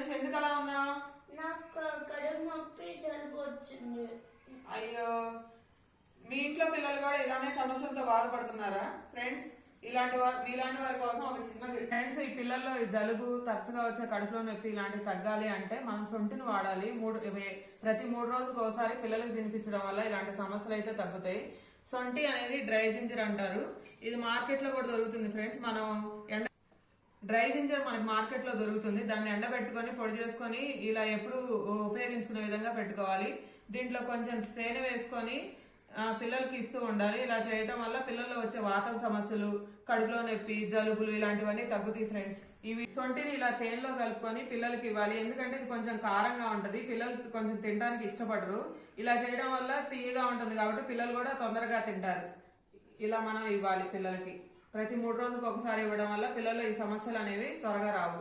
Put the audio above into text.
Friends, ఎందుకు అలా ఉన్నావు? నాకు కడుపు నొప్పి జలుబు వచ్చింది. అయ్యో, మీ ఇంట్లో పిల్లలు కూడా ఇలానే సమస్యలతో బాధపడుతున్నారా ఫ్రెండ్స్? మీలాంటి వారి కోసం ఒక చిన్న ఫ్రెండ్స్, ఈ పిల్లల్లో ఈ జలుబు, తరచుగా వచ్చే కడుపులో నొప్పి ఇలాంటివి తగ్గాలి అంటే మనం సొంటిని వాడాలి. ప్రతి 3 రోజులకు ఒకసారి పిల్లలకు తినిపించడం వల్ల ఇలాంటి సమస్యలు అయితే తగ్గుతాయి. సొంటి అనేది డ్రై జింజర్ అంటారు. ఇది మార్కెట్ లో కూడా దొరుకుతుంది ఫ్రెండ్స్. మనం డ్రై జింజర్ మనకి మార్కెట్ లో దొరుకుతుంది. దాన్ని ఎండబెట్టుకొని పొడి చేసుకొని ఇలా ఎప్పుడు ఉపయోగించుకునే విధంగా పెట్టుకోవాలి. దీంట్లో కొంచెం తేనె వేసుకొని పిల్లలకి ఇస్తూ ఉండాలి. ఇలా చేయడం వల్ల పిల్లల్లో వచ్చే వాతం సమస్యలు, కడుపులో నొప్పి, జలుబులు ఇలాంటివన్నీ తగ్గుతాయి ఫ్రెండ్స్. ఇవి సొంటిని ఇలా తేనెలో కలుపుకొని పిల్లలకి ఇవ్వాలి. ఎందుకంటే ఇది కొంచెం కారంగా ఉంటది, పిల్లలు కొంచెం తినడానికి ఇష్టపడరు. ఇలా చేయడం వల్ల తీయగా ఉంటుంది కాబట్టి పిల్లలు కూడా తొందరగా తింటారు. ఇలా మనం ఇవ్వాలి పిల్లలకి. ప్రతి 3 రోజులకు ఒకసారి ఇవ్వడం వల్ల పిల్లల్లో ఈ సమస్యలు అనేవి త్వరగా రావు.